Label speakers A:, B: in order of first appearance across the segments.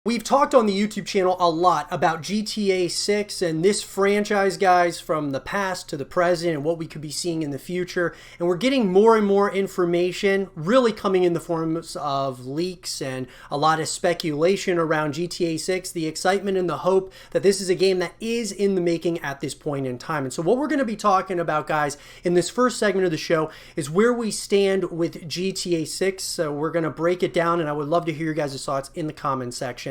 A: We've talked on the YouTube channel a lot about GTA 6 and this franchise, guys, from the past to the present and what we could be seeing in the future. And we're getting more and more information really coming in the forms of leaks and a lot of speculation around GTA 6, the excitement and the hope that this is a game that is in the making at this point in time. And so what we're going to be talking about, guys, in this first segment of the show is where we stand with GTA 6. So we're going to break it down, and I would love to hear your guys' thoughts in the comment section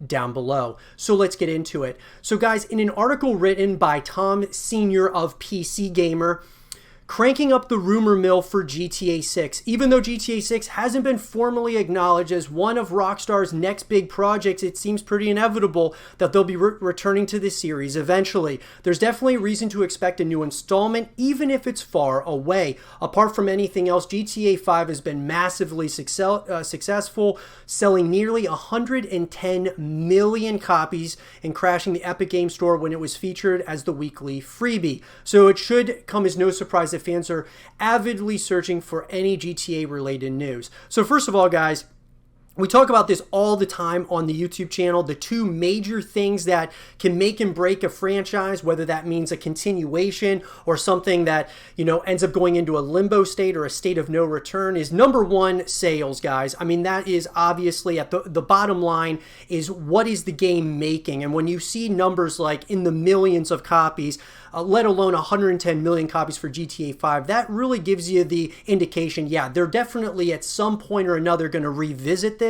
A: down below. So let's get into it. So guys, in an article written by Tom Senior of PC Gamer, cranking up the rumor mill for GTA 6. Even though GTA 6 hasn't been formally acknowledged as one of Rockstar's next big projects, it seems pretty inevitable that they'll be returning to this series eventually. There's definitely reason to expect a new installment, even if it's far away. Apart from anything else, GTA 5 has been massively successful, selling nearly 110 million copies and crashing the Epic Games Store when it was featured as the weekly freebie. So it should come as no surprise that fans are avidly searching for any GTA related news. So first of all, guys, we talk about this all the time on the YouTube channel, the two major things that can make and break a franchise, whether that means a continuation or something that, ends up going into a limbo state or a state of no return, is number one, sales, guys. I mean, that is obviously at the bottom line is what is the game making? And when you see numbers like in the millions of copies, let alone 110 million copies for GTA 5, that really gives you the indication, yeah, they're definitely at some point or another going to revisit this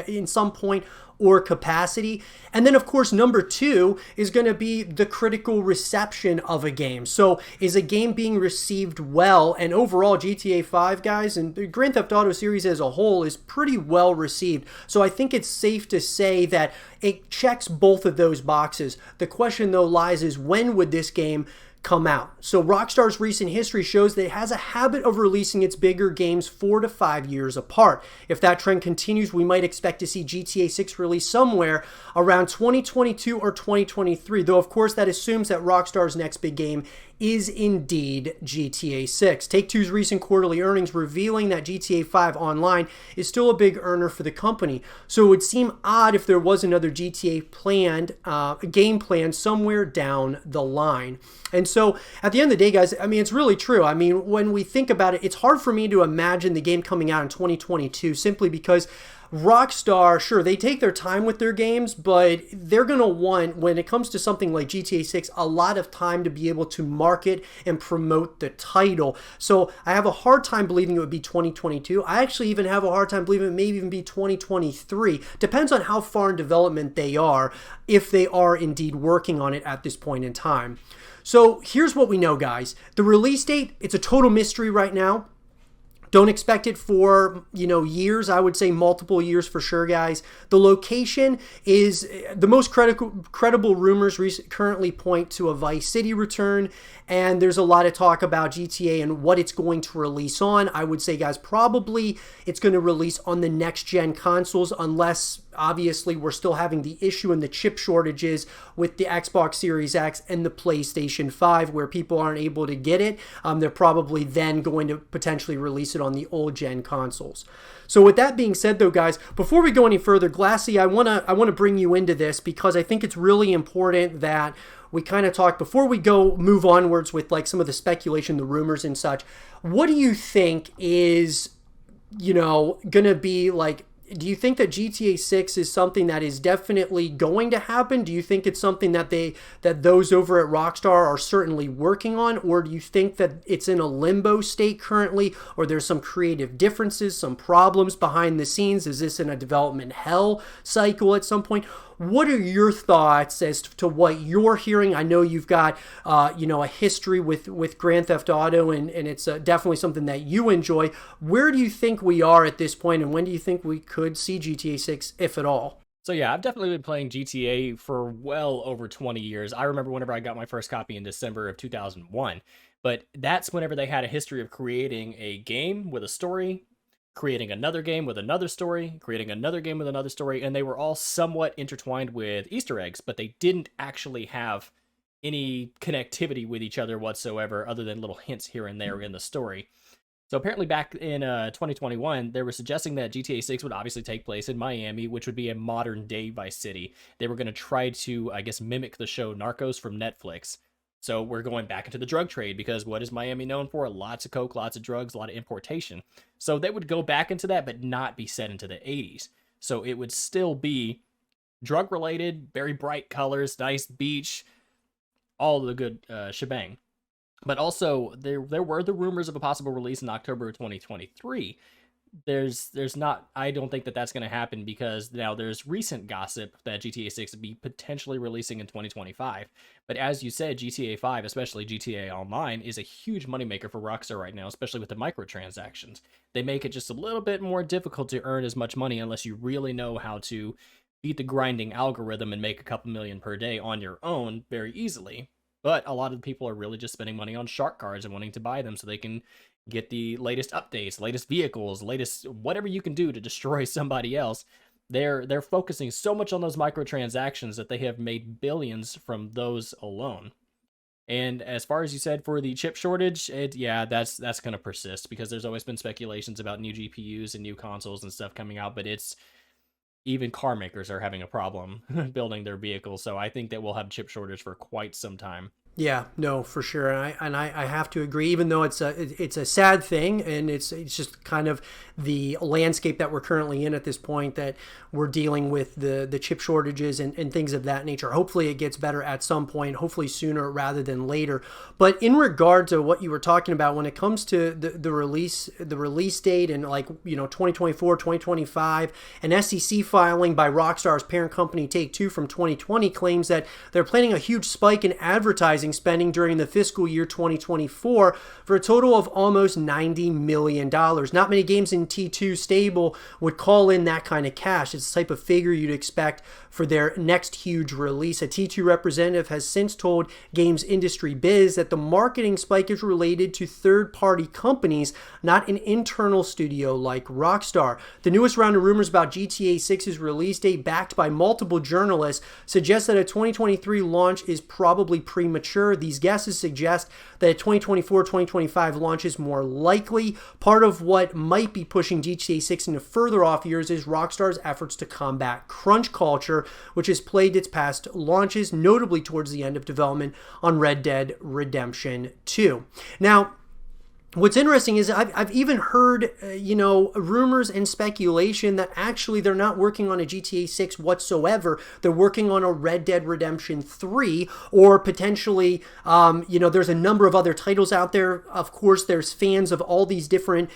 A: in some point or capacity. And then, of course, number two is going to be the critical reception of a game. So is a game being received well? And overall, GTA 5, guys, and the Grand Theft Auto series as a whole is pretty well received. So I think it's safe to say that it checks both of those boxes. The question, though, lies is when would this game come out? So Rockstar's recent history shows that it has a habit of releasing its bigger games 4 to 5 years apart. If that trend continues, we might expect to see GTA 6 released somewhere around 2022 or 2023, though of course that assumes that Rockstar's next big game is indeed GTA 6. Take-Two's recent quarterly earnings revealing that GTA 5 Online is still a big earner for the company. So it would seem odd if there was another GTA game planned somewhere down the line. And so at the end of the day, guys, I mean, it's really true. I mean, when we think about it, it's hard for me to imagine the game coming out in 2022 simply because Rockstar, sure, they take their time with their games, but they're going to want, when it comes to something like GTA 6, a lot of time to be able to market and promote the title. So I have a hard time believing it would be 2022. I actually even have a hard time believing it may even be 2023. Depends on how far in development they are, if they are indeed working on it at this point in time. So here's what we know, guys. The release date, it's a total mystery right now. Don't expect it for, years. I would say multiple years for sure, guys. The location is the most credible rumors currently point to a Vice City return, and there's a lot of talk about GTA and what it's going to release on. I would say, guys, probably it's going to release on the next-gen consoles unless, obviously, we're still having the issue and the chip shortages with the Xbox Series X and the PlayStation 5 where people aren't able to get it. They're probably then going to potentially release it on the old gen consoles. So with that being said, though, guys, before we go any further, Glassy, I want to bring you into this because I think it's really important that we kind of talk before we move onwards with like some of the speculation, the rumors and such. What do you think is, going to be like? Do you think that GTA 6 is something that is definitely going to happen? Do you think it's something that those over at Rockstar are certainly working on? Or do you think that it's in a limbo state currently, or there's some creative differences, some problems behind the scenes? Is this in a development hell cycle at some point? What are your thoughts as to what you're hearing? I know you've got, a history with Grand Theft Auto, and it's definitely something that you enjoy. Where do you think we are at this point, and when do you think we could see GTA 6, if at all?
B: So yeah, I've definitely been playing GTA for well over 20 years. I remember whenever I got my first copy in December of 2001. But that's whenever they had a history of creating a game with a story, creating another game with another story, creating another game with another story, and they were all somewhat intertwined with Easter eggs, but they didn't actually have any connectivity with each other whatsoever other than little hints here and there in the story. So apparently back in 2021, they were suggesting that GTA 6 would obviously take place in Miami, which would be a modern day Vice City. They were going to try to, I guess, mimic the show Narcos from Netflix. So we're going back into the drug trade because what is Miami known for? Lots of coke, lots of drugs, a lot of importation. So they would go back into that, but not be set into the 80s. So it would still be drug related, very bright colors, nice beach, all the good shebang. But also there were the rumors of a possible release in October of 2023. There's not, I don't think that that's going to happen because now there's recent gossip that GTA 6 would be potentially releasing in 2025. But as you said, GTA 5, especially GTA Online, is a huge moneymaker for Rockstar right now, especially with the microtransactions. They make it just a little bit more difficult to earn as much money unless you really know how to beat the grinding algorithm and make a couple million per day on your own very easily. But a lot of people are really just spending money on shark cards and wanting to buy them so they can get the latest updates, latest vehicles, latest whatever you can do to destroy somebody else. They're focusing so much on those microtransactions that they have made billions from those alone. And as far as you said for the chip shortage, that's going to persist because there's always been speculations about new GPUs and new consoles and stuff coming out, but it's even car makers are having a problem building their vehicles. So I think that we'll have chip shortage for quite some time.
A: Yeah, no, for sure, and I have to agree. Even though it's a sad thing, and it's just kind of the landscape that we're currently in at this point, that we're dealing with the chip shortages and things of that nature. Hopefully, it gets better at some point. Hopefully sooner rather than later. But in regard to what you were talking about, when it comes to the release date and 2024, 2025, an SEC filing by Rockstar's parent company Take-Two from 2020 claims that they're planning a huge spike in advertising spending during the fiscal year 2024 for a total of almost $90 million. Not many games in T2 stable would call in that kind of cash. It's the type of figure you'd expect for their next huge release. A T2 representative has since told Games Industry Biz that the marketing spike is related to third-party companies, not an internal studio like Rockstar. The newest round of rumors about GTA 6's release date, backed by multiple journalists, suggests that a 2023 launch is probably premature. These guesses suggest that a 2024-2025 launch is more likely. Part of what might be pushing GTA 6 into further off years is Rockstar's efforts to combat crunch culture, which has plagued its past launches, notably towards the end of development on Red Dead Redemption 2. Now, what's interesting is I've even heard, rumors and speculation that actually they're not working on a GTA 6 whatsoever. They're working on a Red Dead Redemption 3, or potentially, there's a number of other titles out there. Of course, there's fans of all these different,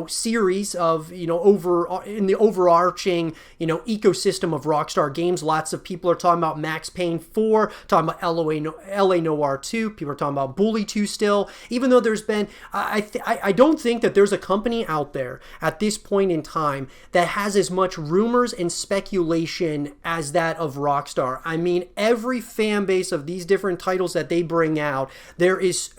A: series of, over in the overarching, ecosystem of Rockstar Games. Lots of people are talking about Max Payne 4, talking about LA Noire 2. People are talking about Bully 2 still, even though there's been, I don't think that there's a company out there at this point in time that has as much rumors and speculation as that of Rockstar. I mean, every fan base of these different titles that they bring out, there is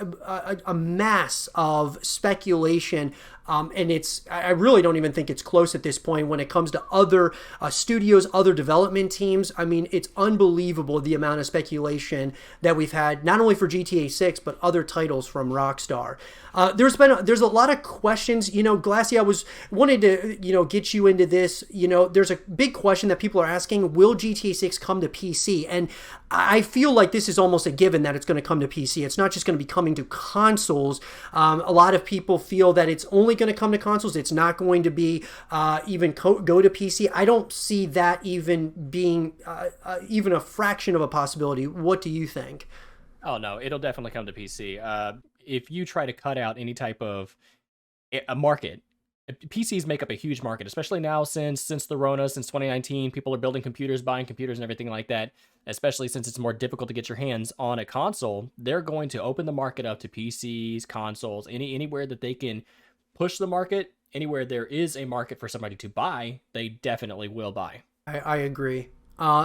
A: a mass of speculation. And I really don't even think it's close at this point when it comes to other studios, other development teams. I mean, it's unbelievable the amount of speculation that we've had, not only for GTA 6, but other titles from Rockstar. There's a lot of questions. Glassy, I wanted to, get you into this. There's a big question that people are asking: will GTA 6 come to PC? And I feel like this is almost a given that it's going to come to PC. It's not just going to be coming to consoles. A lot of people feel that it's only going to come to consoles. It's not going to be even go to PC. I don't see that even being even a fraction of a possibility. What do you think?
B: Oh no, it'll definitely come to PC. If you try to cut out any type of a market, PCs make up a huge market, especially now since the Rona, since 2019, people are building computers, buying computers and everything like that, especially since it's more difficult to get your hands on a console. They're going to open the market up to PCs, consoles, anywhere that they can push the market, anywhere there is a market for somebody to buy, they definitely will buy.
A: I agree.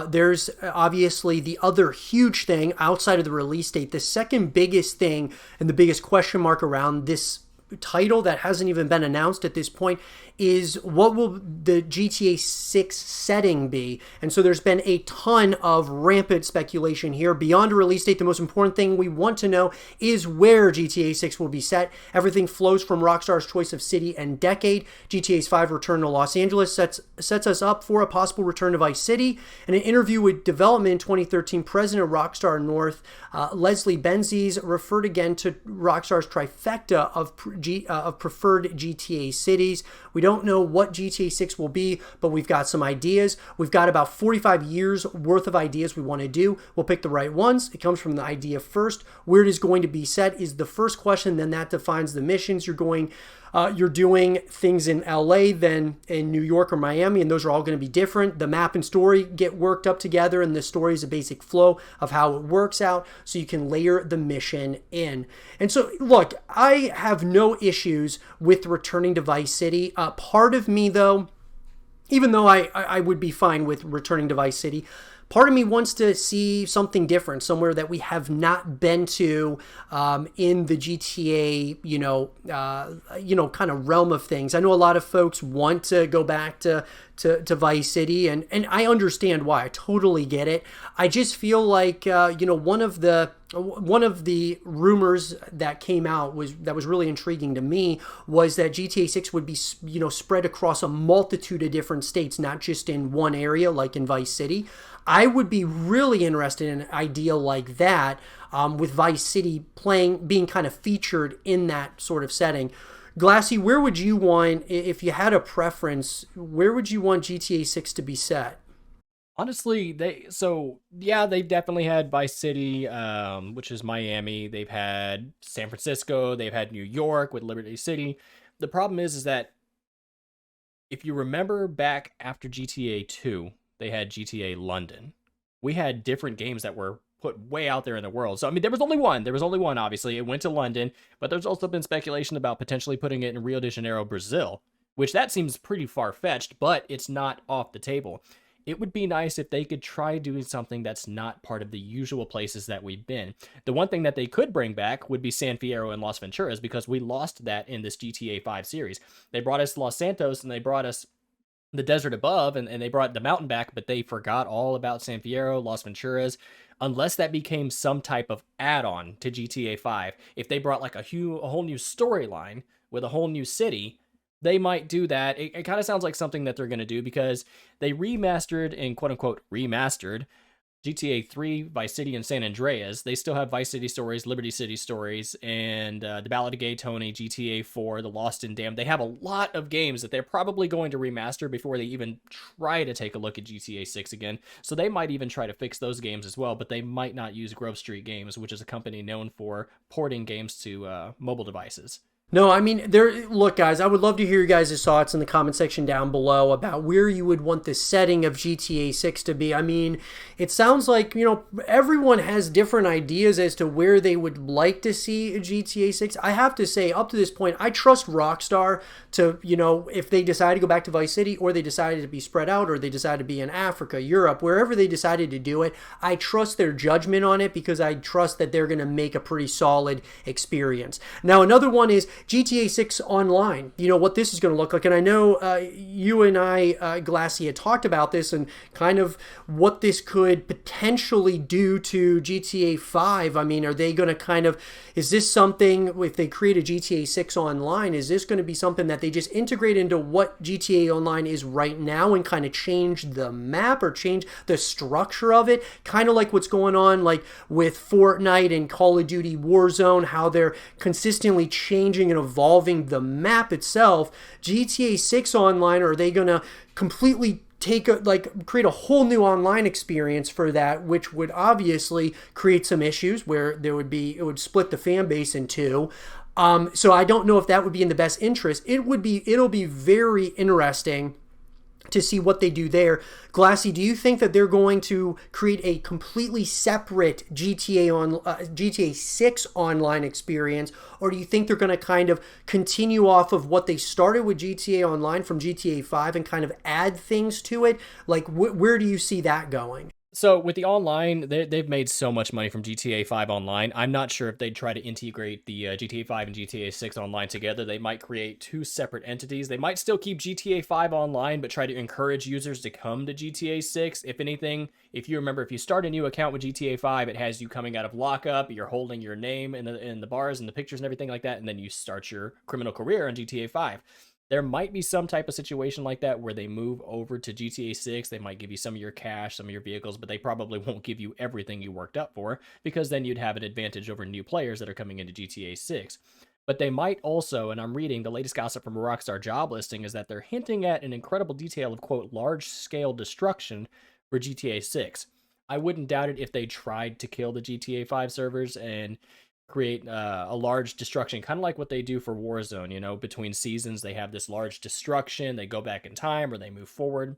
A: There's obviously the other huge thing outside of the release date. The second biggest thing and the biggest question mark around this title that hasn't even been announced at this point is what will the GTA 6 setting be? And so there's been a ton of rampant speculation here. Beyond a release date, the most important thing we want to know is where GTA 6 will be set. Everything flows from Rockstar's choice of city and decade. GTA 5 return to Los Angeles sets us up for a possible return to Vice City. In an interview with Development in 2013, President of Rockstar North, Leslie Benzies, referred again to Rockstar's trifecta of preferred GTA cities. We don't know what GTA 6 will be, but we've got some ideas. We've got about 45 years worth of ideas we want to do. We'll pick the right ones. It comes from the idea first. Where it is going to be set is the first question, then that defines the missions you're doing things in LA, then in New York or Miami, and those are all going to be different. The map and story get worked up together, and the story is a basic flow of how it works out, so you can layer the mission in. And so, look, I have no issues with returning to Vice City. Part of me, though, even though I would be fine with returning to Vice City, part of me wants to see something different, somewhere that we have not been to in the GTA, kind of realm of things. I know a lot of folks want to go back to Vice City, and I understand why. I totally get it. I just feel like one of the rumors that came out that was really intriguing to me was that GTA 6 would be spread across a multitude of different states, not just in one area like in Vice City. I would be really interested in an idea like that, with Vice City being kind of featured in that sort of setting. Glassy, where would you want, if you had a preference, where would you want GTA 6 to be set?
B: Honestly, they've definitely had Vice City, which is Miami. They've had San Francisco. They've had New York with Liberty City. The problem is that if you remember back after GTA 2, they had GTA London. We had different games that were put way out there in the world. So, I mean, there was only one, obviously. It went to London, but there's also been speculation about potentially putting it in Rio de Janeiro, Brazil, which that seems pretty far-fetched, but it's not off the table. It would be nice if they could try doing something that's not part of the usual places that we've been. The one thing that they could bring back would be San Fierro and Las Venturas, because we lost that in this GTA 5 series. They brought us Los Santos, and they brought us the desert above, and they brought the mountain back, but they forgot all about San Fierro, Las Venturas, unless that became some type of add-on to GTA 5. If they brought like a whole new storyline with a whole new city, they might do that. It kind of sounds like something that they're going to do, because they remastered and quote-unquote remastered GTA 3, Vice City, and San Andreas. They still have Vice City stories, Liberty City stories, and The Ballad of Gay Tony, GTA 4, The Lost and Damned. They have a lot of games that they're probably going to remaster before they even try to take a look at GTA 6 again. So they might even try to fix those games as well, but they might not use Grove Street Games, which is a company known for porting games to mobile devices.
A: No, I mean, look, guys, I would love to hear your guys' thoughts in the comment section down below about where you would want the setting of GTA 6 to be. I mean, it sounds like, everyone has different ideas as to where they would like to see a GTA 6. I have to say, up to this point, I trust Rockstar to, if they decide to go back to Vice City, or they decided to be spread out, or they decided to be in Africa, Europe, wherever they decided to do it, I trust their judgment on it, because I trust that they're going to make a pretty solid experience. Now, another one is GTA 6 Online, what this is going to look like. And I know you and I, Glassy, had talked about this and kind of what this could potentially do to GTA 5. I mean, are they going to is this something, if they create a GTA 6 Online, is this going to be something that they just integrate into what GTA Online is right now and kind of change the map or change the structure of it? Kind of like what's going on like with Fortnite and Call of Duty Warzone, how they're consistently changing and evolving the map itself. GTA 6 Online, are they going to completely create a whole new online experience for that, which would obviously create some issues where it would split the fan base in two. So I don't know if that would be in the best interest. It'll be very interesting to see what they do there. Glassy, do you think that they're going to create a completely separate GTA 6 online experience, or do you think they're going to kind of continue off of what they started with GTA Online from GTA 5 and kind of add things to it? Like, where do you see that going?
B: So with the online, they've made so much money from GTA 5 online. I'm not sure if they'd try to integrate the GTA 5 and GTA 6 online together. They might create two separate entities. They might still keep GTA 5 online, but try to encourage users to come to GTA 6. If anything, if you remember, if you start a new account with GTA 5, it has you coming out of lockup. You're holding your name in the bars and the pictures and everything like that, and then you start your criminal career on GTA 5. There might be some type of situation like that where they move over to GTA 6. They might give you some of your cash, some of your vehicles, but they probably won't give you everything you worked up for, because then you'd have an advantage over new players that are coming into GTA 6. But they might also, and I'm reading the latest gossip from a Rockstar job listing, is that they're hinting at an incredible detail of, quote, large-scale destruction for GTA 6. I wouldn't doubt it if they tried to kill the GTA 5 servers and create a large destruction, kind of like what they do for Warzone. You know, between seasons, they have this large destruction. They go back in time or they move forward.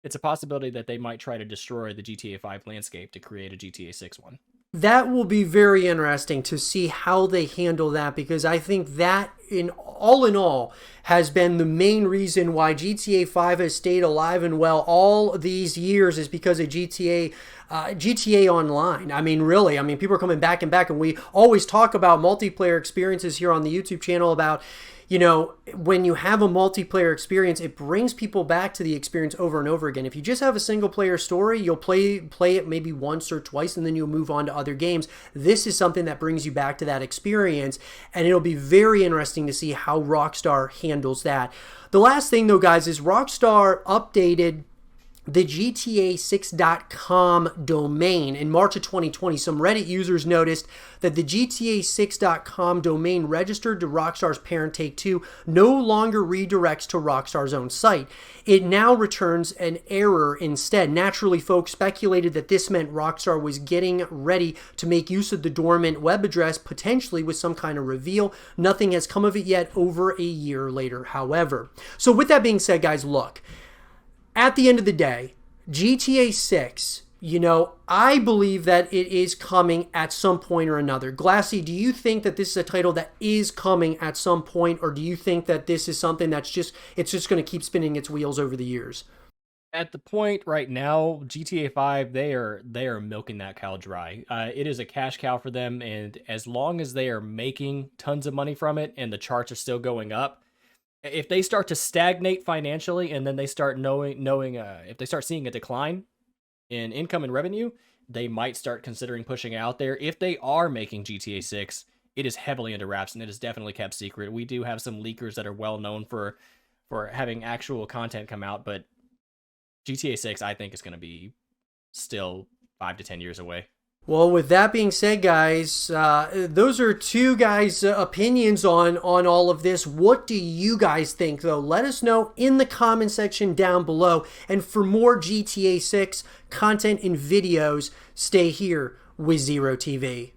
B: It's a possibility that they might try to destroy the GTA 5 landscape to create a GTA 6 one.
A: That will be very interesting to see how they handle that, because I think that in all has been the main reason why GTA 5 has stayed alive and well all these years, is because of GTA Online. I mean, really, people are coming back and back, and we always talk about multiplayer experiences here on the YouTube channel about, you know, when you have a multiplayer experience, it brings people back to the experience over and over again. If you just have a single player story, you'll play it maybe once or twice, and then you'll move on to other games. This is something that brings you back to that experience, and it'll be very interesting to see how Rockstar handles that. The last thing, though, guys, is Rockstar updated the GTA6.com domain in March of 2020. Some Reddit users noticed that the GTA6.com domain registered to Rockstar's parent Take-Two no longer redirects to Rockstar's own site. It now returns an error instead. Naturally, folks speculated that this meant Rockstar was getting ready to make use of the dormant web address, potentially with some kind of reveal. Nothing has come of it yet over a year later, however. So with that being said, guys, look, at the end of the day, GTA 6, you know, I believe that it is coming at some point or another. Glassy, do you think that this is a title that is coming at some point, or do you think that this is something that's just going to keep spinning its wheels over the years?
B: At the point right now, GTA 5, they are milking that cow dry. It is a cash cow for them, and as long as they are making tons of money from it and the charts are still going up, if they start to stagnate financially, and then they start if they start seeing a decline in income and revenue, they might start considering pushing it out there. If they are making GTA 6, it is heavily under wraps, and it is definitely kept secret. We do have some leakers that are well known for having actual content come out, but GTA 6, I think, is going to be still 5 to 10 years away.
A: Well, with that being said, guys, those are two guys' opinions on all of this. What do you guys think, though? Let us know in the comment section down below. And for more GTA 6 content and videos, stay here with Zero TV.